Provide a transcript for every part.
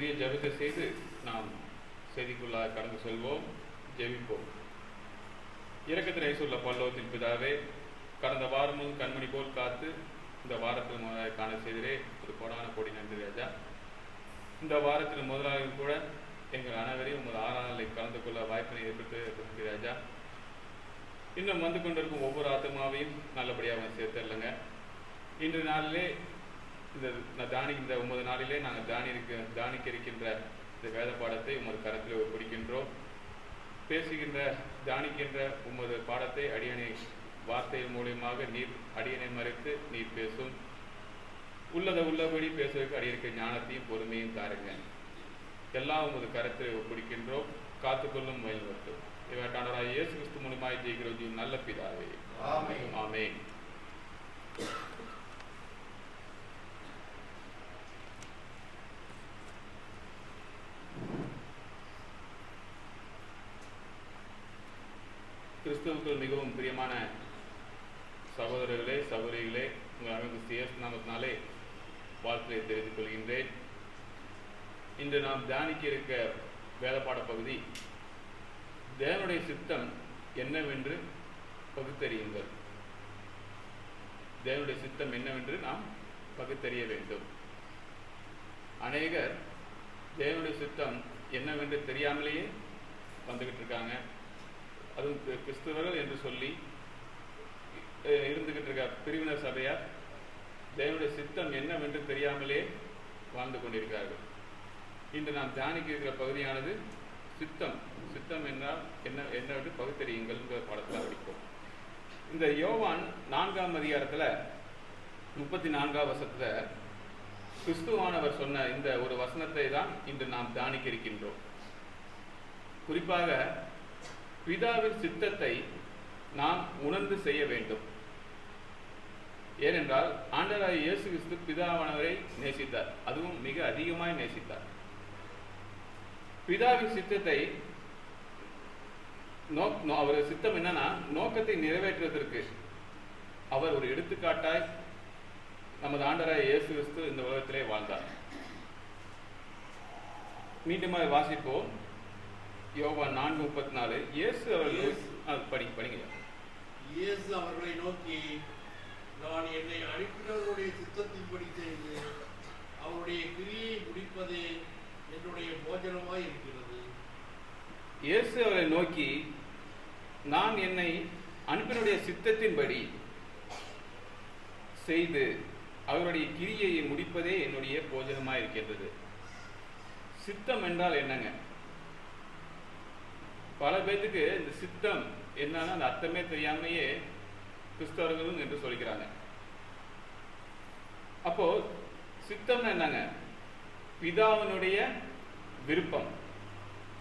சிறிய ஜெபத்தை செய்து நாம் செய்திக்குள்ளாக கடந்து செல்வோம். ஜெபிப்போம். இரக்கத்தினை சொல்ல பல்லோகத்தின் பிதாவே, கடந்த வாரமும் கண்மணி போல் காத்து இந்த வாரத்தில் முதலாக காண செய்தே ஒரு கோடான கோடி நன்றி ராஜா. இந்த வாரத்தில் முதலாக கூட எங்கள் அனைவரையும் உங்கள் ஆராதனை கலந்து கொள்ள வாய்ப்பினை ஏற்படுத்த நன்றி ராஜா. இன்னும் வந்து கொண்டிருக்கும் ஒவ்வொரு ஆத்மாவையும் நல்லபடியாக சேர்த்துடலங்க. இன்று நாளிலே இந்த 9 நாளிலே நாங்கள் தானிக்க இருக்கின்ற இந்த வேத பாடத்தை உமது கரத்தில் ஒப்பிடிக்கின்றோம். பேசுகின்ற தியானிக்கின்ற உமது பாடத்தை அடியனை வார்த்தையின் மூலியமாக நீர் அடியனை மறைத்து நீர் பேசும். உள்ளபடி பேசுவதற்கு அடியனுக்கு ஞானத்தையும் பொறுமையும் தாருங்க. எல்லாம் உமது கரத்தில் ஒப்பிடிக்கின்றோம். காத்துக்கொள்ளும் வழிவட்டும் இவற்றானவராய் இயேசு கிறிஸ்து மூலமாய் ஜெயிக்கிறோம் நல்ல பிதாவே. ஆமென். கிறிஸ்துவுக்குள் மிகவும் பிரியமான சகோதரர்களே சகோதரிகளே, உங்கள் அனைவருக்கு இயேசு நாமத்தினாலே வாழ்த்துக்களை தெரிவித்துக் கொள்கின்றேன். இன்று நாம் தியானிக்க இருக்க வேதப்பாட பகுதி, தேவனுடைய சித்தம் என்னவென்று பகுத்தறியுங்கள். தேவனுடைய சித்தம் என்னவென்று நாம் பகுத்தறிய வேண்டும். அநேகர் தேவனுடைய சித்தம் என்னவென்று தெரியாமலேயே வந்துகிட்டு இருக்காங்க. அதுவும் கிறிஸ்தவர்கள் என்று சொல்லி இருந்துகிட்டு இருக்க பிரிவினர் சபையார் தேவனுடைய சித்தம் என்னவென்று தெரியாமலே வாழ்ந்து கொண்டிருக்கிறார்கள். இன்று நாம் தியானிக்க இருக்கிற பகுதியானது சித்தம் என்றால் என்னவென்று பகுத்தறியுங்கள் பாடத்தில் படிப்போம். இந்த யோவான் 4ஆம் அதிகாரத்தில் 34ஆம் வசனத்தில் கிறிஸ்துவானவர் சொன்ன இந்த ஒரு வசனத்தை தான் இன்று நாம் தியானிக்க இருக்கின்றோம். குறிப்பாக பிதாவின் சித்தத்தை நாம் உணர்ந்து செய்ய வேண்டும். ஏனென்றால் ஆண்டவராகிய இயேசு கிறிஸ்து பிதாவானவரை நேசித்தார், அதுவும் மிக அதிகமாய் நேசித்தார். பிதாவின் சித்தத்தை அவர் சித்தம் என்னன்னா, நோக்கத்தை நிறைவேற்றுவதற்கு அவர் ஒரு எடுத்துக்காட்டாய் நமது ஆண்டவராகிய இயேசு கிறிஸ்து இந்த உலகத்திலே வாழ்ந்தார். மீண்டும் வாசிப்போம். யோவான் 4:34. இயேசு அவர்களை நோக்கி, நான் என்னை அனுப்பினவருடைய சித்தத்தின்படி செய்து அவருடைய கிரியை முடிப்பதே என்னுடைய போஜனமாய் இருக்கிறது. இயேசு அவரை நோக்கி, நான் என்னை அனுப்பினுடைய சித்தத்தின்படி செய்து அவருடைய கிரியை முடிப்பதே என்னுடைய போஜனமாய் இருக்கின்றது. சித்தம் என்றால் என்னங்க? பல பேருக்கு இந்த சித்தம் என்னன்னா அந்த அர்த்தமே தெரியாமையே கிறிஸ்தவர்களும் என்று சொல்லிக்கிறாங்க. அப்போ சித்தம்னா என்னங்க? பிதாவினுடைய விருப்பம்.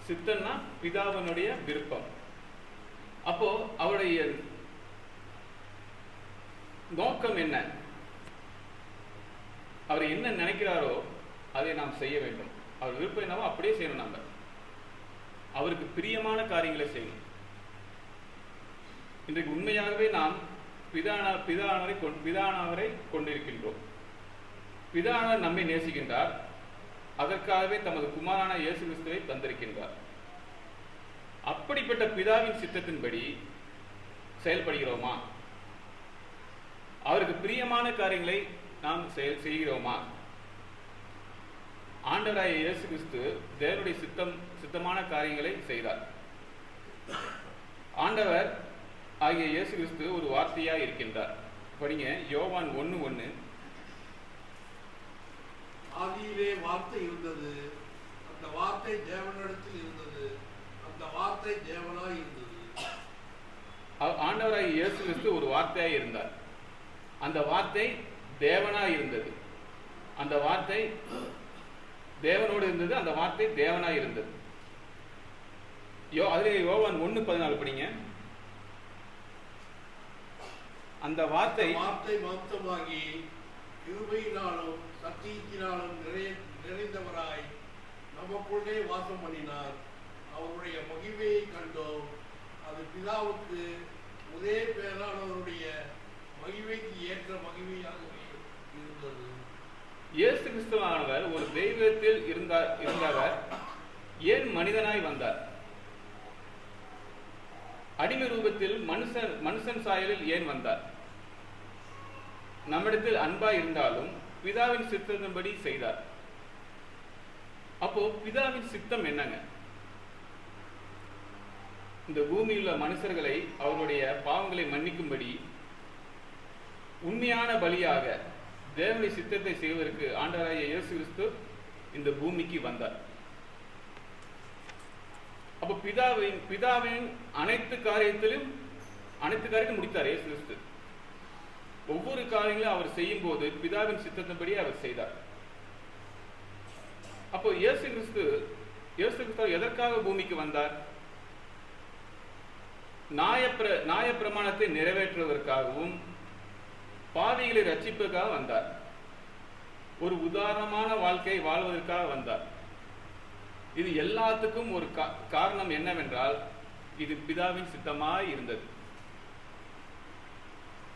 சித்தம்னா பிதாவினுடைய விருப்பம். அப்போ அவருடைய நோக்கம் என்ன? அவர் என்ன நினைக்கிறாரோ அதை நாம் செய்ய வேண்டும். அவர் விருப்பம் என்னவோ அப்படியே செய்யணும். நம்ம அவருக்கு பிரியமான காரியங்களை செய்யணும். இன்றைக்கு உண்மையாகவே நாம் பிதானவரை கொண்டிருக்கின்றோம். பிதானவர் நம்மை நேசிக்கின்றார். அதற்காகவே தமது குமாரான இயேசு கிறிஸ்துவை தந்திருக்கின்றார். அப்படிப்பட்ட பிதாவின் சித்தத்தின்படி செயல்படுகிறோமா? அவருக்கு பிரியமான காரியங்களை நாம் செய்கிறோமா? ஆண்டவராகிய இயேசு கிறிஸ்து தேவனுடைய சித்தமான காரியங்களை செய்தார். ஆண்டவர் ஆகிய இயேசு கிறிஸ்து ஒரு வார்த்தையாக இருக்கின்றார். படிங்க யோவான் 1:1. ஆதியிலே வார்த்தை இருந்தது, அந்த வார்த்தை தேவனிடத்தில் இருந்தது, அந்த வார்த்தை தேவனாய் இருந்தது. ஆண்டவராகிய இயேசு கிறிஸ்து ஒரு வார்த்தையாக இருந்தார். அந்த வார்த்தை தேவனாய் இருந்தது. அந்த வார்த்தை தேவனோடு இருந்தது. அந்த வார்த்தை தேவனாய் இருந்தது. அதிலே யோவான் 1:14 படிங்க. அந்த வார்த்தை மாம்சமாகி கிருபையினாலும் சத்தியத்தினாலும் நிறைந்தவராய் நமக்குள்ளே வாசம் பண்ணினார். அவருடைய மகிமையை கண்டோம். அது பிதாவுக்கு ஒரே பேரானவருடைய மகிமைக்கு ஏற்ற மகிமையாகவே இருந்தது. இயேசு கிறிஸ்துவானவர் ஒரு தெய்வத்தில் இருந்தவர் ஏன் மனிதனாய் வந்தார்? அடிமை ரூபத்தில் மனுஷன் சாயலில் ஏன் வந்தார்? நம்மிடத்தில் அன்பாய் இருந்தாலும் பிதாவின் சித்தத்தின்படி செய்தார். அப்போ பிதாவின் சித்தம் என்னங்க? இந்த பூமியில் உள்ள மனுஷர்களை அவர்களுடைய பாவங்களை மன்னிக்கும்படி உண்மையான பலியாக தேவனுடைய சித்தத்தை செய்வதற்கு ஆண்டவராகிய இயேசு கிறிஸ்து இந்த பூமிக்கு வந்தார். அப்போ பிதாவின் அனைத்து காரியத்திலும் முடித்தார் இயேசு கிறிஸ்து. ஒவ்வொரு காரியங்களும் அவர் செய்யும் போது பிதாவின் சித்தத்தின்படி அவர் செய்தார். அப்போ இயேசு கிறிஸ்து எதற்காக பூமிக்கு வந்தார்? நியாய பிரமாணத்தை நிறைவேற்றுவதற்காகவும் பாவிகளை ரட்சிப்பதற்காக வந்தார். ஒரு உதாரணமான வாழ்க்கை வாழ்வதற்காக வந்தார். இது எல்லாத்துக்கும் ஒரு காரணம் என்னவென்றால், இது பிதாவின் சித்தமாய் இருந்தது.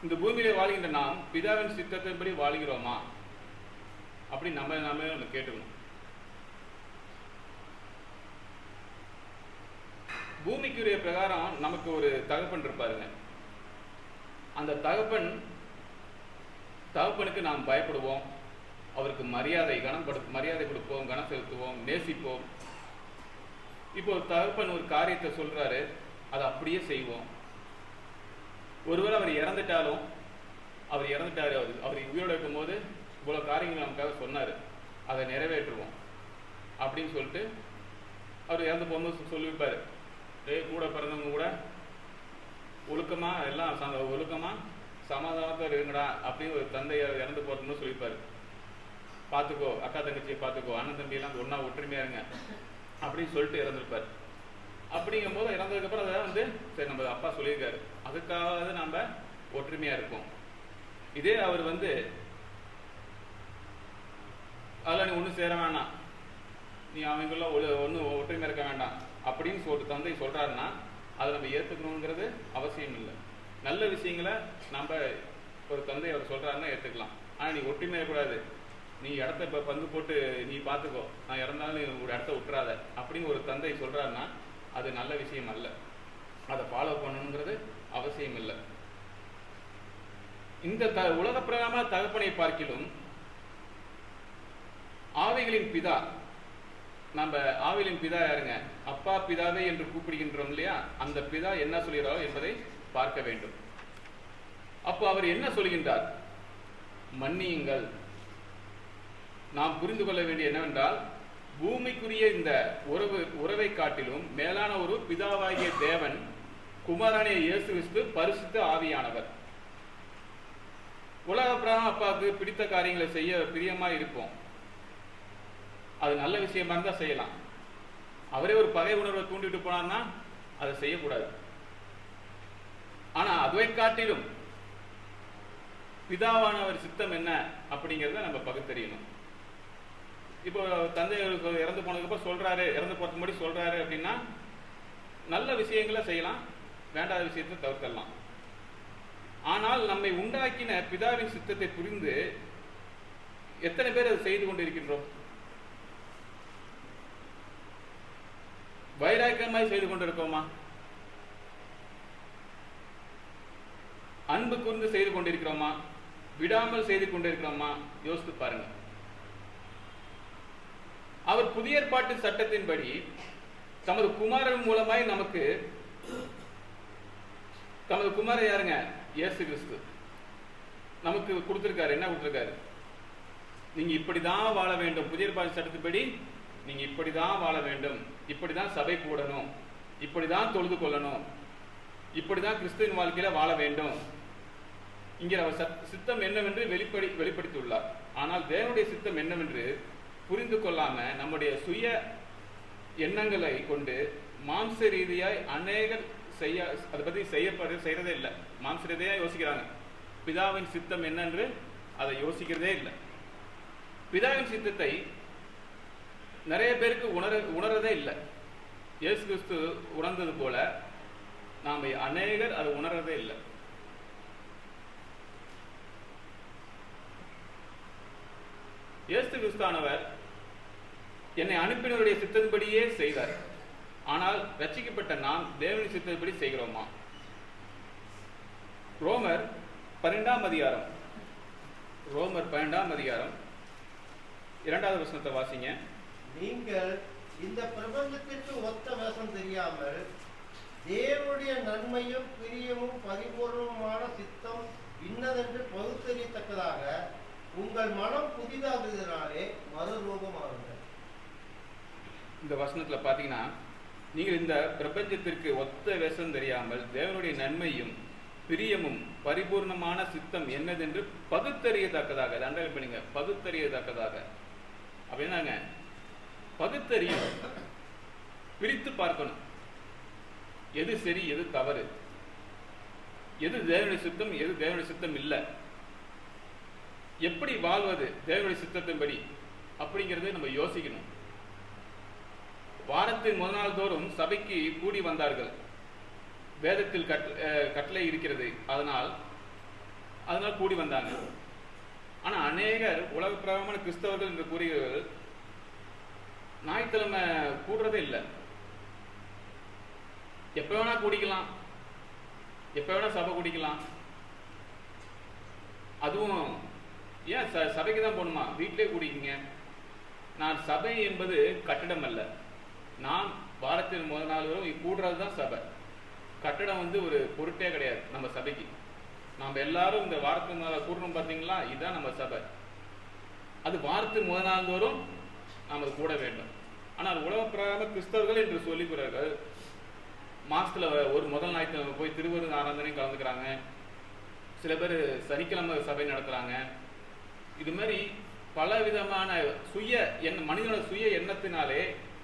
இந்த பூமியில வாழ்கின்ற நாம் பிதாவின் சித்தத்தின்படி வாழ்கிறோமா அப்படி நம்ம கேட்டுக்கணும். பூமிக்குரிய பிரகாரம் நமக்கு ஒரு தகப்பன் இருப்பாருங்க. அந்த தகப்பனுக்கு நாம் பயப்படுவோம், அவருக்கு மரியாதை கொடுப்போம், கனம் செலுத்துவோம், நேசிப்போம். இப்போ ஒரு தகப்பன் ஒரு காரியத்தை சொல்றாரு, அதை அப்படியே செய்வோம். ஒருவேளை அவர் இறந்துட்டாரு, அவர் உயிரோடு இருக்கும் போது இவ்வளவு காரியங்கள் நமக்காக சொன்னாரு, அதை நிறைவேற்றுவோம் அப்படின்னு சொல்லிட்டு அவர் இறந்து போகும்போது சொல்லியிருப்பாரு, கூட பிறந்தவங்க கூட ஒழுக்கமா எல்லாம் ஒழுக்கமா சமாதானத்தோடு இருங்கடா அப்படின்னு ஒரு தந்தையார் இறந்து போறதுன்னு சொல்லியிருப்பாரு. பார்த்துக்கோ, அக்கா தங்கச்சியை பார்த்துக்கோ, அண்ணன் தம்பி எல்லாம் ஒன்னா ஒற்றுமையா இருங்க அப்படின்னு சொல்லிட்டு இறந்துருப்பார். அப்படிங்கும் போது இறந்ததுக்கப்புறம் அதை சரி நம்ம அப்பா சொல்லியிருக்காரு, அதுக்காக நம்ம ஒற்றுமையா இருப்போம். இதே அவர் அதில் நீ ஒன்றும் சேர வேண்டாம், நீ அவங்களுக்குள்ள ஒன்றும் ஒற்றுமையா இருக்க வேண்டாம் அப்படின்னு தந்தை சொல்றாருன்னா அதை நம்ம ஏற்றுக்கணுங்கிறது அவசியம் இல்லை. நல்ல விஷயங்களை நம்ம ஒரு தந்தை அவர் சொல்றாருன்னா ஏற்றுக்கலாம். ஆனால் நீ ஒற்றுமையாக கூடாது, நீ இடத்த இப்போ பங்கு போட்டு நீ பார்த்துக்கோ, நான் இறந்தாலும் நீ ஒரு இடத்த விட்டுறாத அப்படின்னு ஒரு தந்தை சொல்றாருன்னா அது நல்ல விஷயம் அல்ல. அதை ஃபாலோ பண்ணணுங்கிறது அவசியம் இல்லை. இந்த உலக பிரகாரமான தகப்பனை பார்க்கிலும் ஆவிகளின் பிதா, நம்ம ஆவிகளின் பிதா யாருங்க? அப்பா பிதாவே என்று கூப்பிடுகின்றோம் இல்லையா? அந்த பிதா என்ன சொல்கிறாரோ என்பதை பார்க்க வேண்டும். அப்போ அவர் என்ன சொல்கின்றார்? மன்னியுங்கள். நாம் புரிந்து கொள்ள வேண்டிய என்னவென்றால், பூமிக்குரிய இந்த உறவை காட்டிலும் மேலான ஒரு பிதாவாகிய தேவன், குமாரனாகிய இயேசு கிறிஸ்து பரிசுத்த ஆவியானவர். உலக பிரகாரம் அப்பாவுக்கு பிடித்த காரியங்களை செய்ய பிரியமா இருப்போம், அது நல்ல விஷயமா இருந்தா செய்யலாம். அவரே ஒரு பகை உணர்வை தூண்டிட்டு போனார்னா அதை செய்யக்கூடாது. ஆனா அதுவை காட்டிலும் பிதாவானவர் சித்தம் என்ன அப்படிங்கிறத நம்ம பகுத்தறியணும். இப்போ தந்தை இறந்து போனதுக்கப்புறம் சொல்றாரு, இறந்து போறதுக்கு முன்னாடி சொல்றாரு அப்படின்னா நல்ல விஷயங்களை செய்யலாம், வேண்டாத விஷயத்தை தவிர்க்கலாம். ஆனால் நம்மை உண்டாக்கின பிதாவின் சித்தத்தை புரிந்து எத்தனை பேர் அதை செய்து கொண்டிருக்கின்றோம்? வைராக்கியமாய் செய்து கொண்டிருக்கோமா? அன்பு கூர்ந்து செய்து கொண்டிருக்கிறோமா? விடாமல் செய்து கொண்டிருக்கிறோமா? யோசித்து பாருங்க. அவர் புதிய ஏற்பாட்டு சட்டத்தின்படி தமது குமாரன் மூலமாய் நமக்கு, தமது குமாரன் யாருங்க? இயேசு கிறிஸ்து நமக்கு கொடுத்திருக்காரு. என்ன கொடுத்திருக்காரு? நீங்க இப்படிதான் வாழ வேண்டும், புதிய ஏற்பாட்டு சட்டத்தின்படி நீங்க இப்படிதான் வாழ வேண்டும், இப்படிதான் சபை கூடணும், இப்படிதான் தொழுது கொள்ளணும், இப்படிதான் கிறிஸ்துவின் வாழ்க்கையில வாழ வேண்டும். இங்கே அவர் சித்தம் என்னவென்று வெளிப்படுத்தியுள்ளார். ஆனால் தேவனுடைய சித்தம் என்னவென்று புரிந்து கொள்ளாம நம்முடைய சுய எண்ணங்களை கொண்டு மாம்ச ரீதியாய் அநேகர் அதை பத்தி செய்யறதே இல்லை. மாம்ச ரீதியா யோசிக்கிறாங்க, பிதாவின் சித்தம் என்னென்று அதை யோசிக்கிறதே இல்லை. பிதாவின் சித்தத்தை நிறைய பேருக்கு உணரதே இல்லை. இயேசு கிறிஸ்து உணர்ந்தது போல நாம அநேகர் அதை உணர்றதே இல்லை. இயேசு கிறிஸ்தானவர் என்னை அனுப்பினருடைய சித்தத்தின்படியே செய்தார். ஆனால் ரட்சிக்கப்பட்ட நாம் தேவனுடைய சித்தத்தின்படி செய்கிறோமா? ரோமர் 12ஆம் அதிகாரம் 2வது வசனத்தை வாசிங்க. நீங்கள் இந்த பிரபஞ்சத்திற்கு ஒத்த வேஷம் தெரியாமல் தேவனுடைய நன்மையும் பிரியமும் பரிபூர்ணமான சித்தம் இன்னதென்று பகுத்தறியத்தக்கதாக உங்கள் மனம் புதிதாகுவதனாலே மறுரூபமாகுங்கள். இந்த வசனத்துல பாத்தீங்கன்னா, நீங்கள் இந்த பிரபஞ்சத்திற்கு ஒத்த வேஷம் தெரியாமல் தேவனுடைய நன்மையும் பிரியமும் பரிபூர்ணமான சித்தம் என்னதென்று பகுத்தறியத்தக்கதாக, அண்டர்லைன் பண்ணுங்க, பகுத்தறியத்தக்கதாக. அப்படின்னாங்க, பகுத்தறியும், பிரித்து பார்க்கணும், எது சரி எது தவறு, எது தேவனுடைய சித்தம் எது தேவனுடைய சித்தம் இல்லை, எப்படி வாழ்வது தேவனுடைய சித்தத்தின்படி அப்படிங்கிறத நம்ம யோசிக்கணும். வாரத்தின் முதல் நாள் தோறும் சபைக்கு கூடி வந்தார்கள். வேதத்தில் கட்டளை இருக்கிறது, அதனால் கூடி வந்தாங்க. ஆனா அநேகர் உலக பிரபலமான கிறிஸ்தவர்கள் என்று கூறுகிறவர்கள் ஞாயிற்றுக்கிழமை கூடுறதே இல்லை. எப்ப வேணா கூடிக்கலாம், எப்ப வேணா சபை கூடிக்கலாம். அதுவும் ஏன் சபைக்கு தான் போகணுமா? வீட்டிலே கூடிக்கிங்க. நான் சபை என்பது கட்டடம் அல்ல. நான் வாரத்தின் முதல் நாள் வரும் கூடுறது தான் சபை. கட்டடம் வந்து ஒரு பொருட்டே கிடையாது நம்ம சபைக்கு. நாம் எல்லாரும் இந்த வாரத்தின் கூடணும் பார்த்தீங்களா, இதுதான் நம்ம சபை. அது வாரத்தின் முதல் நாள் தோறும் நாம் அது கூட வேண்டும். ஆனால் உலக பிரகார கிறிஸ்தவர்கள் என்று சொல்லிக்கிறார்கள். மாசத்துல ஒரு முதல் ஞாயிற்றுக்கிழமை போய் திருவருள் ஆராதனையும் கலந்துக்கிறாங்க. சில பேர் சனிக்கிழமை சபை நடத்துறாங்க. இது மாதிரி பல விதமான மனிதனோட சுய எண்ணத்தினாலே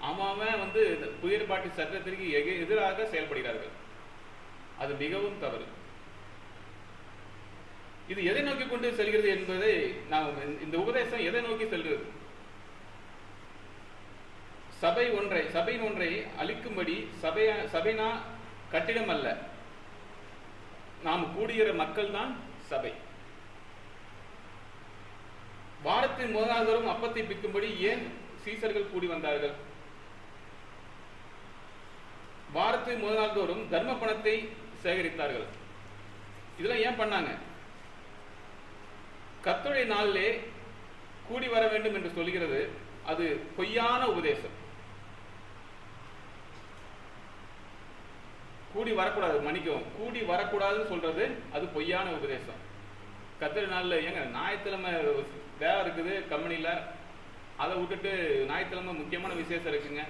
அவன் வந்து புதிய ஏற்பாட்டு சட்டத்திற்கு எதிராக செயல்படுகிறார்கள். அது மிகவும் தவறு. இது எதை நோக்கி கொண்டு செல்கிறது என்பதை நாம், இந்த உபதேசம் எதை நோக்கி செல்கிறது? சபையின் ஒன்றை அழிக்கும்படி சபைனா கட்டிடம் அல்ல, நாம் கூடுகிற மக்கள் தான் சபை. வாரத்தின் முதல் நாள் தோறும் அப்பத்தை பிக்கும்படி ஏன் சீசர்கள் கூடி வந்தார்கள்? வாரத்தின் முதல் நாள் தோறும் தர்ம பணத்தை சேகரித்தார்கள். இதெல்லாம் ஏன் பண்ணாங்க? கர்த்தருடைய நாளிலே கூடி வர வேண்டும் என்று சொல்கிறது. அது பொய்யான உபதேசம். கூடி வரக்கூடாது, மன்னிக்கவும், கூடி வரக்கூடாதுன்னு சொல்றது அது பொய்யான உபதேசம். கர்த்தருடைய நாளில் ஏங்க ஞாயிற்றுக்கிழமை வேலை இருக்குது கம்பெனியில், அதை விட்டுட்டு ஞாயிற்றுக்கிழமை முக்கியமான விசேஷம் இருக்குங்க.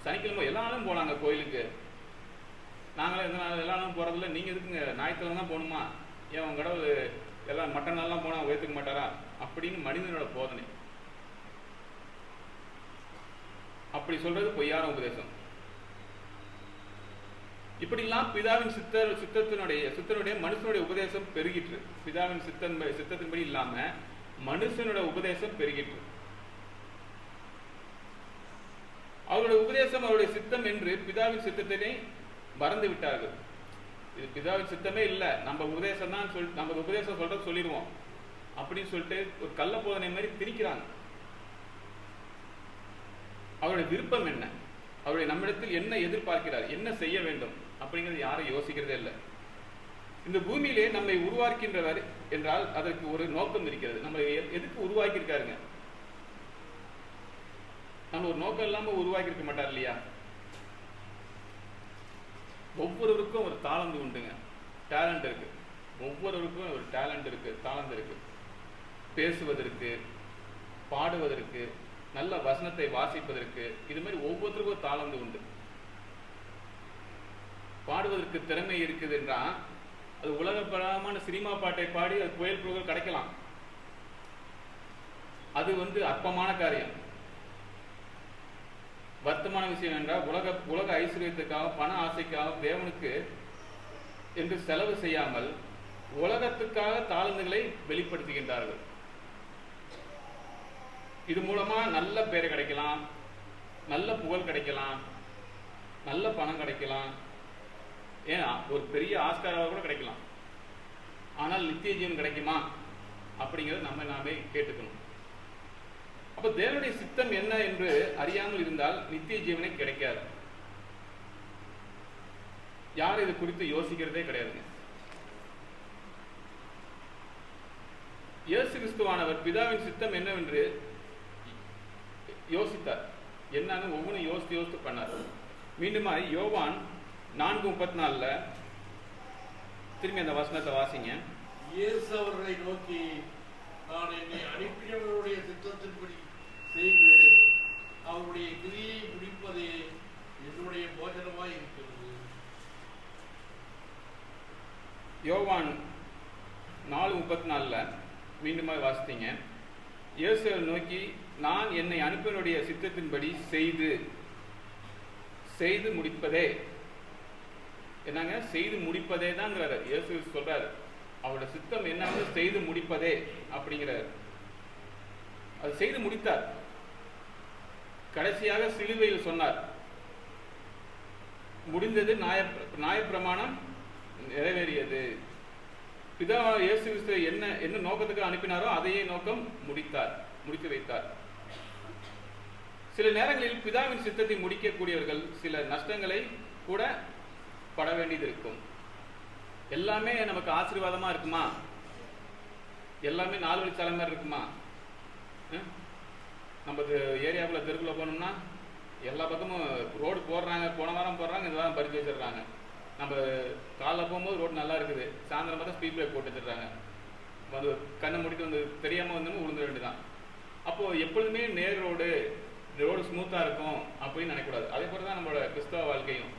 சனிக்கிழமை எல்லா நாளும் போனாங்க கோயிலுக்கு. நாங்களும் எந்த நாள் எல்லா நாளும் போகிறதில்ல, நீங்கள் எதுக்குங்க ஞாயிற்றுக்கிழமை தான் போகணுமா? ஏன் உங்க கடவுள் எல்லாம் மற்ற நாள்லாம் போனால் உயர்த்துக்க மாட்டாரா? அப்படின்னு மனிதனோட போதனை. அப்படி சொல்றது பொய்யான உபதேசம். இப்படிலாம் பிதாவின் சித்தத்தினுடைய மனுஷனுடைய உபதேசம் பெருகிற்று. பிதாவின் சித்தத்தின்படி இல்லாம மனுஷனுடைய உபதேசம் பெருகிற்று. அவருடைய உபதேசம் அவருடைய சித்தம் என்று பிதாவின் சித்தத்தினை மறந்து விட்டார்கள். இது பிதாவின் சித்தமே இல்லை, நம்ம உபதேசம் தான் நம்ம உபதேசம் சொல்றது சொல்லிடுவோம் அப்படின்னு சொல்லிட்டு ஒரு கள்ள போதனை மாதிரி திணிக்கிறாங்க. அவருடைய விருப்பம் என்ன, அவருடைய நம்மிடத்தில் என்ன எதிர்பார்க்கிறார், என்ன செய்ய வேண்டும் அப்படிங்கிறது யாரும் யோசிக்கிறதே இல்லை. இந்த பூமியிலே நம்மை உருவாக்கின்றவர் என்றால் அதற்கு ஒரு நோக்கம் இருக்கிறது. நம்ம எதுக்கு உருவாக்கி இருக்காருங்க? நம்ம ஒரு நோக்கம் இல்லாம உருவாக்கி இருக்க மாட்டார் இல்லையா? ஒவ்வொருவருக்கும் ஒரு தாளந்து உண்டுங்க, டேலண்ட் இருக்கு. ஒவ்வொருவருக்கும் ஒரு டேலண்ட் இருக்கு, தாளந்து இருக்கு. பேசுவதற்கு, பாடுவதற்கு, நல்ல வசனத்தை வாசிப்பதற்கு, இது மாதிரி ஒவ்வொருத்தருக்கும் தாளந்து உண்டு. பாடுவதற்கு திறமை இருக்குது என்றா அது உலகப்பரமான சினிமா பாட்டை பாடி அது புயல் புகழ் கிடைக்கலாம். அது வந்து அற்பமான காரியம். வருத்தமான விஷயம் என்றால் உலக ஐஸ்வர்யத்துக்காக, பண ஆசைக்காக தேவனுக்கு என்று செலவு செய்யாமல் உலகத்துக்காக தாளந்துகளை வெளிப்படுத்துகின்றார்கள். இது மூலமா நல்ல பேர் கிடைக்கலாம், நல்ல புகழ் கிடைக்கலாம், நல்ல பணம் கிடைக்கலாம், ஏன்னா ஒரு பெரிய ஆஸ்காராக கூட கிடைக்கலாம். ஆனால் நித்திய ஜீவன் கிடைக்குமா? அப்படிங்கிறத நாமே கேட்டுக்கணும். அப்ப தேவனுடைய சித்தம் என்ன என்று அறியாமல் இருந்தால் நித்திய ஜீவனை கிடைக்காது. யாரும் இது குறித்து யோசிக்கிறதே கிடையாதுங்க. இயேசு கிறிஸ்துவானவர் பிதாவின் சித்தம் என்னவென்று யோசித்தார். என்னன்னு ஒவ்வொன்றும் யோசித்து பண்ணார். மீண்டுமா யோவான் 4:34 திரும்பி அந்த வசனத்தை வாசிங்க. இயேசு அவர்களை நோக்கி, நான் என்னை அனுப்பினவருடைய சித்தத்தின்படி செய்து அவருடைய கிரியை முடிப்பதே என்னுடைய போஜனமாய் இருக்கிறது. யோவான் 4:34 மீண்டுமா வாசித்தீங்க. இயேசு நோக்கி, நான் என்னை அனுப்பினுடைய சித்தத்தின்படி செய்து முடிப்பதே. என்னங்க செய்து முடிப்பதே தான்ங்கிறாரு இயேசு சொல்றாரு. அவருடைய சித்தம் என்னன்னு செய்து முடிப்பதே அப்படிங்கிறார். அது செய்து முடித்தார். கடைசியாக சிலுவையில் சொன்னார், முடிந்தது, நியாயப்பிரமாணம் நிறைவேறியது. பிதா இயேசு கிறிஸ்து என்ன நோக்கத்துக்கு அனுப்பினாரோ அதையே நோக்கம் முடித்து வைத்தார். சில நேரங்களில் பிதாவின் சித்தத்தை முடிக்கக்கூடியவர்கள் சில நஷ்டங்களை கூட பட வேண்டியது இருக்கும். எல்லாமே நமக்கு ஆசீர்வாதமா இருக்குமா? எல்லாமே 4 வழிச்சாலை மாதிரி இருக்குமா? நம்ம ஏரியாவுக்குள்ள தெருக்குள்ள போனோம்னா எல்லா பக்கமும் ரோடு போடுறாங்க. போன வாரம் போடுறாங்க, இந்த வாரம் பறிச்சு வச்சிடுறாங்க. நம்ம காலைல போகும்போது ரோடு நல்லா இருக்குது, சாயந்தரம் பார்த்தா ஸ்பீட் பிரேக் போட்டு வச்சிடுறாங்க. வந்து கண்ணை மூடிட்டு வந்து தெரியாம வந்து விழுந்துட வேண்டியதான். அப்போ எப்பொழுதுமே நேர் ரோடு ஸ்மூத்தா இருக்கும் அப்படின்னு நினைக்கக்கூடாது. அதே போலதான் நம்மளோட கிறிஸ்தவ வாழ்க்கையும்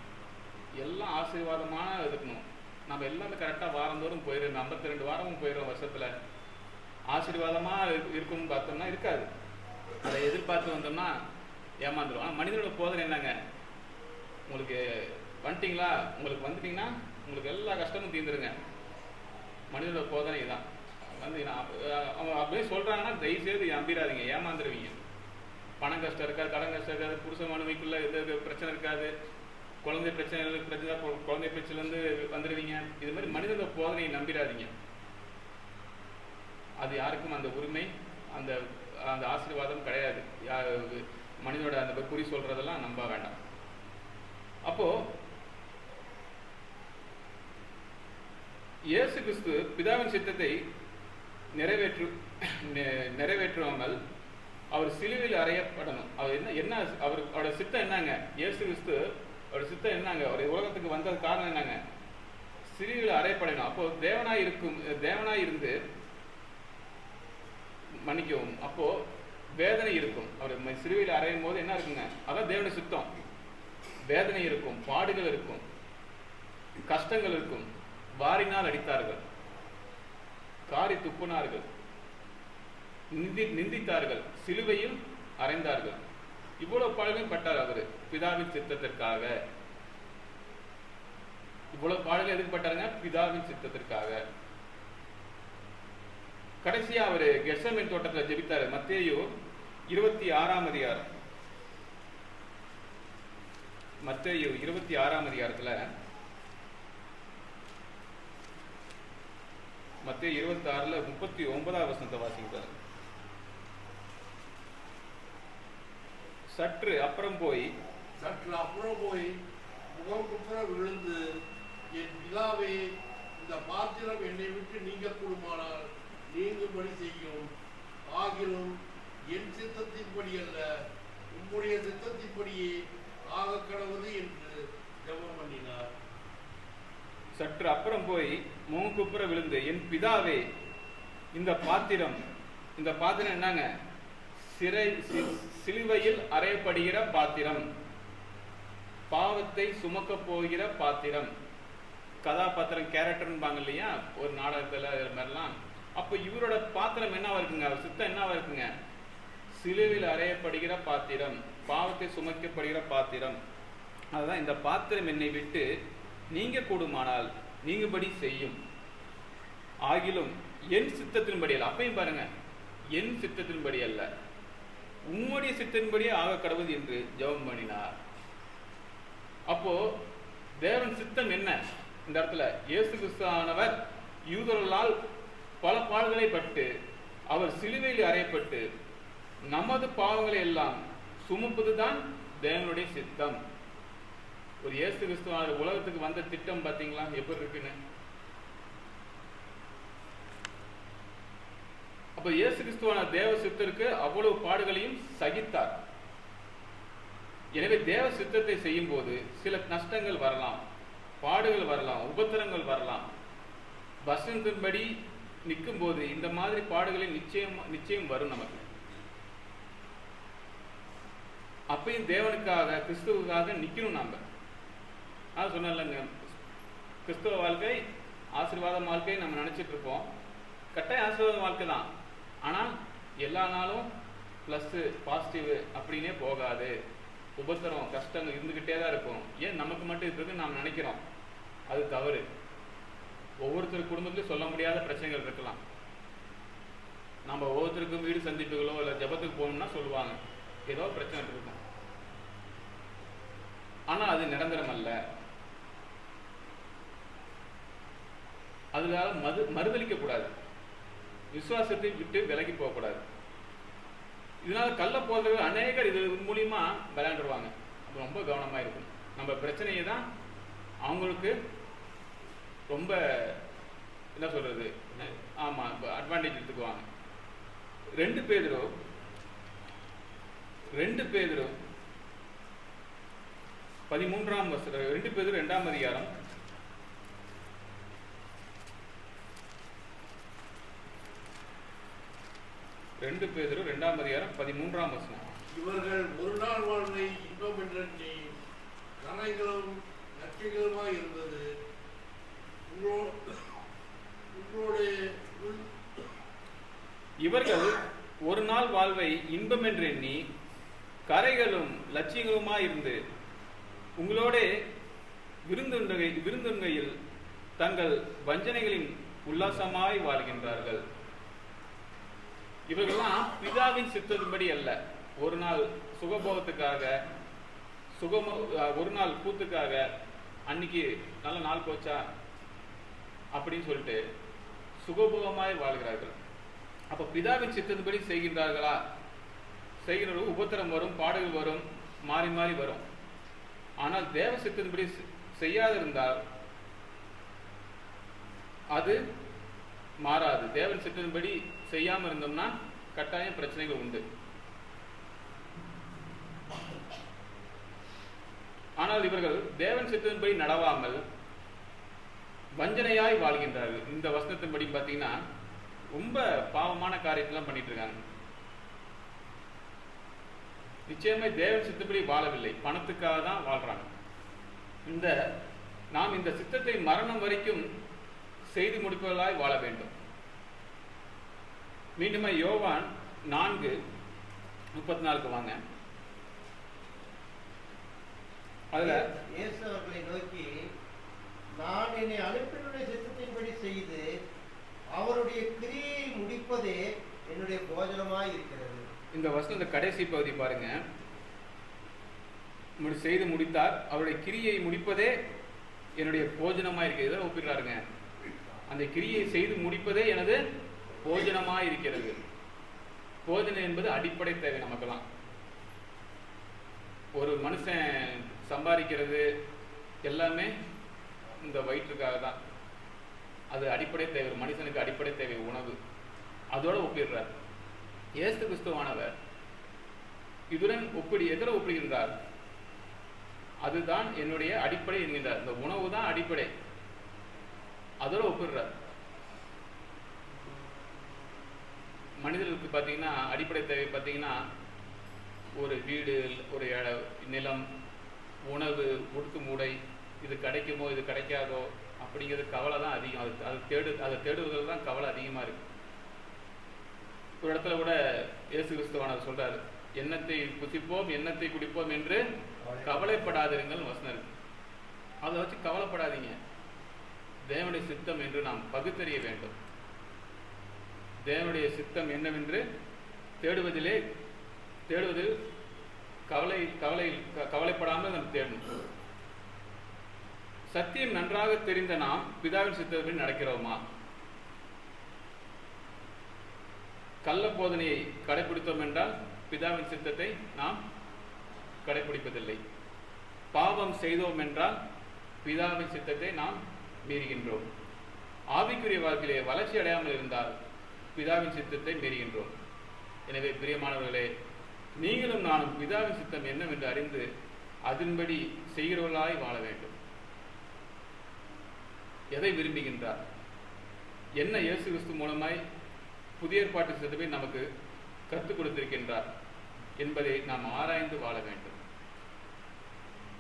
எல்லாம் ஆசீர்வாதமான இருக்கணும். நம்ம எல்லாமே கரெக்டா வாரந்தோறும் போயிடும். 52 வாரமும் போயிடும். வருஷத்துல ஆசீர்வாதமா இருக்கும்னு பார்த்தோம்னா இருக்காது. அதை எதிர்பார்த்து வந்தோம்னா ஏமாந்துடும். ஆனால் மனிதனோட போதனை என்னங்க, உங்களுக்கு வந்துட்டீங்களா, உங்களுக்கு வந்துட்டீங்கன்னா உங்களுக்கு எல்லா கஷ்டமும் தீர்ந்துருங்க. மனிதனோட போதனை தான். வந்து அவங்க அப்படியே சொல்றாங்கன்னா தயவுசெய்து நம்பிடாதீங்க, ஏமாந்துருவீங்க. பணம் கஷ்டம் இருக்காது, கடன் கஷ்டம் இருக்காது, புருஷ மனுவைக்குள்ள எது பிரச்சனை இருக்காது, குழந்தை பிரச்சனைலேருந்து வந்துடுவீங்க. இது மாதிரி மனிதனோட போதனையை நம்பிடாதீங்க. அது யாருக்கும் அந்த உரிமை, அந்த அந்த ஆசீர்வாதம் கிடையாது. மனிதனோட அந்த குறி சொல்றதெல்லாம் நம்ப வேண்டாம். அப்போ இயேசு கிறிஸ்து பிதாவின் சித்தத்தை நிறைவேற்றாமல் அவர் சிலுவையில் அறையப்படணும். அவர் என்ன அவரோட சித்தம் என்னங்க? இயேசு கிறிஸ்து அவருடைய சித்தம் என்னங்க? அவர் உலகத்துக்கு வந்தது காரணம் என்னங்க? சிலுவையில் அறையப்படணும். அப்போ தேவனாய் இருந்து மன்னிக்கவும், அப்போ வேதனை இருக்கும். அவர் சிலுவையில் அறையும் போது என்ன இருக்குங்க? அதான் தேவனுடைய சித்தம். வேதனை இருக்கும், பாடுகள் இருக்கும், கஷ்டங்கள் இருக்கும். வாரினால் அடித்தார்கள், காரி துப்புனார்கள், நிந்தித்தார்கள், சிலுவையில் அறைந்தார்கள். இவ்வளவு பாடுகள் பட்டார் அவர் பிதாவின் சித்தத்திற்காக. இவ்வளவு பாடுகள் எதுக்கு பட்டாருங்க? பிதாவின் சித்தத்திற்காக. கடைசியா அவரு கெத்செமனே தோட்டத்தில் ஜெபித்தாரு. மத்தேயு 26ஆம் அதிகாரம். மத்தேயு 26ஆம் அதிகாரத்துல மத்தேயு 26ல 39ஆம் வசனத்தை வாசிக்கிறார். சற்று அப்புறம் போய் முகம் குப்புற விழுந்து, என் பிதாவே, இந்த பாத்திரம் என்னை விட்டு நீங்க கூடுமானால் நீங்கும்படி செய்யும். ஆகிலும் என் சித்தத்தின்படி அல்ல, உம்முடைய சித்தத்தின்படியே ஆக கடவுது என்று ஜெபம் பண்ணினார். சற்று அப்புறம் போய் முகங்குப்புற விழுந்து, என் பிதாவே, இந்த பாத்திரம் என்னங்க? சிலுவையில் அறையப்படுகிற பாத்திரம், பாவத்தை சுமக்க போகிற பாத்திரம். கதாபாத்திரம் கேரக்டர்பாங்க இல்லையா ஒரு நாடகத்துல மாதிரிலாம். அப்ப இவரோட பாத்திரம் என்னவா இருக்குங்க? அவர் சித்தம் என்னவா இருக்குங்க? சிலுவையில் அறையப்படுகிற பாத்திரம், பாவத்தை சுமக்கப்படுகிற பாத்திரம். அதுதான் இந்த பாத்திரம் என்னை விட்டு நீங்க கூடுமானால் நீங்கும்படி செய்யும். ஆகிலும் என் சித்தத்தின்படி அல்ல. அப்பையும் பாருங்க, என் சித்தத்தின்படி அல்ல, உம்முடைய சித்தத்தின்படியே ஆக கடவுது என்று ஜெபம் பண்ணினார். அப்போ தேவன் சித்தம் என்ன? இந்த இடத்துல இயேசு கிறிஸ்துவானவர் யூதர்களால் பல பாடுகளை பட்டு அவர் சிலுவையில் அறையப்பட்டு நமது பாவங்களை எல்லாம் சுமப்பதுதான் தேவனுடைய சித்தம். ஒரு இயேசு கிறிஸ்துவ உலகத்துக்கு வந்த திட்டம் பார்த்தீங்களா எப்படி இருக்குன்னு? அப்ப இயேசு கிறிஸ்துவான தேவ சித்தருக்கு அவ்வளவு பாடுகளையும் சகித்தார். எனவே தேவ சித்தத்தை செய்யும் போது சில நஷ்டங்கள் வரலாம், பாடுகள் வரலாம், உபத்திரங்கள் வரலாம். வசனத்தின்படி நிற்கும் போது இந்த மாதிரி பாடுகளில் நிச்சயம் வரும் நமக்கு. அப்பயும் தேவனுக்காக கிறிஸ்துவுக்காக நிக்கணும். நாம நான் சொன்னேன்லங்க, கிறிஸ்துவ வாழ்க்கை ஆசீர்வாத வாழ்க்கை நம்ம நினைச்சிட்டு இருப்போம். கட்டாயம் ஆசீர்வாத வாழ்க்கை தான். ஆனால் எல்லா நாளும் பிளஸ் பாசிட்டிவ் அப்படின்னே போகாது. உபத்திரம் கஷ்டங்கள் இருந்துகிட்டே தான் இருக்கும். ஏன் நமக்கு மட்டும் இருக்குன்னு நாம் நினைக்கிறோம், அது தவறு. ஒவ்வொருத்தர் குடும்பத்திலும் சொல்ல முடியாத பிரச்சனைகள் இருக்கலாம். நம்ம ஒவ்வொருத்தருக்கும் வீடு சந்திப்புகளோ இல்லை ஜபத்துக்கு போகணும்னா சொல்லுவாங்க, ஏதோ பிரச்சனை இருக்கும். ஆனால் அது நிரந்தரம் அல்ல. அதனால மறுதளிக்க கூடாது, விசுவாசத்தை விட்டு விலகி போகக்கூடாது. இதனால கள்ள போதகர்கள் அநேகர் இது மூலியமா விளையாண்டுருவாங்க. அது ரொம்ப கவனமா இருக்கும். நம்ம பிரச்சனையை தான் அவங்களுக்கு ரொம்ப என்ன சொல்றது, ஆமா அட்வான்டேஜ் எடுத்துக்குவாங்க. 2 பேதுரு 13ஆம் வசனம், 2 பேதுரு 2ஆம் அதிகாரம் 2 பேதுரு 2ஆம் அதிகாரம் 13ஆம் வசனம். இவர்கள் ஒரு நாள் வாழ்வை இன்பம் என்றெண்ணி கரைகளும் நற்றைகளுமாய் இருந்தது. இவர்கள் ஒரு நாள் வாழ்வை இன்பம் என்று எண்ணி கரைகளும் லட்சியங்களுமாய் இருந்து உங்களோட விருந்துண்கையில் தங்கள் வஞ்சனைகளின் உல்லாசமாய் வாழ்கின்றார்கள். இவர்கள்லாம் பிதாவின் சித்தத்தின்படி அல்ல. ஒரு நாள் சுகபோகத்துக்காக, ஒரு நாள் கூத்துக்காக, அன்னைக்கு நல்ல நாள் போச்சா அப்படின்னு சொல்லிட்டு சுகபோகமாய் வாழ்கிறார்கள். அப்ப பிதாவின் சித்தத்தின்படி செய்கின்றார்களா? செய்கிறவர்கள் உபத்திரம் வரும், பாடுகள் வரும், மாறி மாறி வரும். ஆனால் தேவ சித்தத்தின்படி செய்யாதிருந்தால் அது மாறாது. தேவன் சித்தத்தின்படி செய்யாம இருந்தோம்னா கட்டாயம் பிரச்சனைகள் உண்டு. ஆனால் இவர்கள் தேவன் சித்தத்தின்படி நடவாமல் வஞ்சனையாய் வாழ்கின்றார்கள். இந்த வசனத்தின்படி பார்த்தீங்கன்னா ரொம்ப பாவமான காரியத்தெல்லாம் பண்ணிட்டு இருக்காங்க. நிச்சயமே தேவன் சித்தப்படி வாழவில்லை, பணத்துக்காக தான் வாழ்றாங்க. நாம் இந்த சித்தத்தை மரணம் வரைக்கும் செய்து முடிப்பவர்களாய் வாழ வேண்டும். மீண்டும் யோவான் 4:34 வாங்க. அதுல இயேசு அவர்களை நோக்கி, நான் என்னை அனுப்பினுடைய சித்தத்தின்படி செய்து அவருடைய கிரியை முடிப்பதே என்னுடைய போஜனமாய் இருக்கிறது. இந்த வசனம், இந்த கடைசி பகுதி பாருங்க. செய்து முடித்தார், அவருடைய கிரியை முடிப்பதே என்னுடைய போஜனமாய் இருக்கிறது. இதை ஒப்பிடுறாருங்க. அந்த கிரியை செய்து முடிப்பதே எனது போஜனமாய் இருக்கிறது. போஜனம் என்பது அடிப்படை தேவை நமக்கெல்லாம். ஒரு மனுஷன் சம்பாதிக்கிறது எல்லாமே இந்த வயிற்றுக்காக தான். அது அடிப்படை தேவை. ஒரு மனுஷனுக்கு அடிப்படை தேவை உணவு. அதோட ஒப்பிடுறார். இயேசு கிறிஸ்துவானவர் இதுடன் எதிர ஒப்பிடுகின்றார். அதுதான் என்னுடைய அடிப்படை என்கின்றார். இந்த உணவு தான் அடிப்படை. அதோட ஒப்பிடுறார். மனிதர்களுக்கு பார்த்தீங்கன்னா அடிப்படை தேவை பார்த்தீங்கன்னா ஒரு வீடு, ஒரு நிலம், உணவு, உடுத்து மூடை, இது கிடைக்குமோ இது கிடைக்காதோ அப்படிங்கிறது கவலை தான் அதிகம். அதை தேடுவதில் தான் கவலை அதிகமாக இருக்கு. ஒரு இடத்துல கூட இயேசு கிறிஸ்துவானவர் சொல்றாரு, எண்ணத்தை புசிப்போம் எண்ணத்தை குடிப்போம் என்று கவலைப்படாதிருங்கள் வசனம் இருக்கு. அதை வச்சு கவலைப்படாதீங்க. தேவனுடைய சித்தம் என்று நாம் பகுத்தறிய வேண்டும். தேவனுடைய சித்தம் என்னவென்று தேடுவதில் கவலைப்படாமல் நம்ம தேடணும். சத்தியம் நன்றாக தெரிந்த நாம் பிதாவின் சித்தத்தின்படி நடக்கிறோமா? கள்ள போதனையை கடைபிடித்தோம் என்றால் பிதாவின் சித்தத்தை நாம் கடைபிடிப்பதில்லை. பாவம் செய்தோம் என்றால் பிதாவின் சித்தத்தை நாம் மீறுகின்றோம். ஆவிக்குரிய வாழ்க்கையிலே வளர்ச்சி அடையாமல் இருந்தால் பிதாவின் சித்தத்தை மீறுகின்றோம். எனவே பிரியமானவர்களே, நீங்களும் நானும் பிதாவின் சித்தம் என்னவென்று அறிந்து அதன்படி செய்கிறவர்களாய் வாழ வேண்டும். எதை விரும்புகின்றார், என்ன இயேசு கிறிஸ்து மூலமாய் புதிய ஏற்பாட்டு சித்தத்தை நமக்கு கற்றுக் கொடுத்திருக்கின்றார் என்பதை நாம் ஆராய்ந்து வாழ வேண்டும்.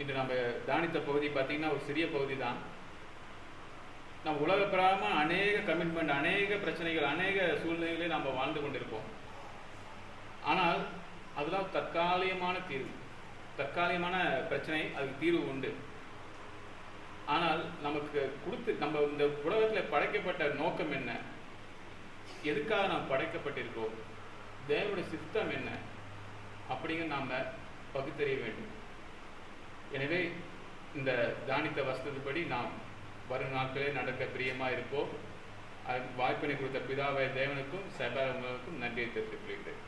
இன்று நம்ம தியானித்த பகுதி பார்த்தீங்கன்னா ஒரு சிறிய பகுதி தான். நம்ம உலக பிரகாரமாக அநேக கமிட்மெண்ட், அநேக பிரச்சனைகள், அநேக சூழ்நிலைகளை நம்ம வாழ்ந்து கொண்டிருப்போம். ஆனால் அதெல்லாம் தற்காலிகமான தீர்வு, தற்காலிகமான பிரச்சனை, அதுக்கு தீர்வு உண்டு. ஆனால் நமக்கு நம்ம இந்த உலகத்தில் படைக்கப்பட்ட நோக்கம் என்ன, எதுக்காக நாம் படைக்கப்பட்டிருக்கோம், தேவனுடைய சித்தம் என்ன அப்படிங்கிற நாம் பகுத்தறிய வேண்டும். எனவே இந்த தானித்த வசனத்தின்படி நாம் வரும் நாட்களே நடக்க பிரியமாக இருப்போம். வாய்ப்பினை கொடுத்த பிதாவை தேவனுக்கும் சபைக்கும் நன்றியை தெரிவித்துக் கொள்கிறேன்.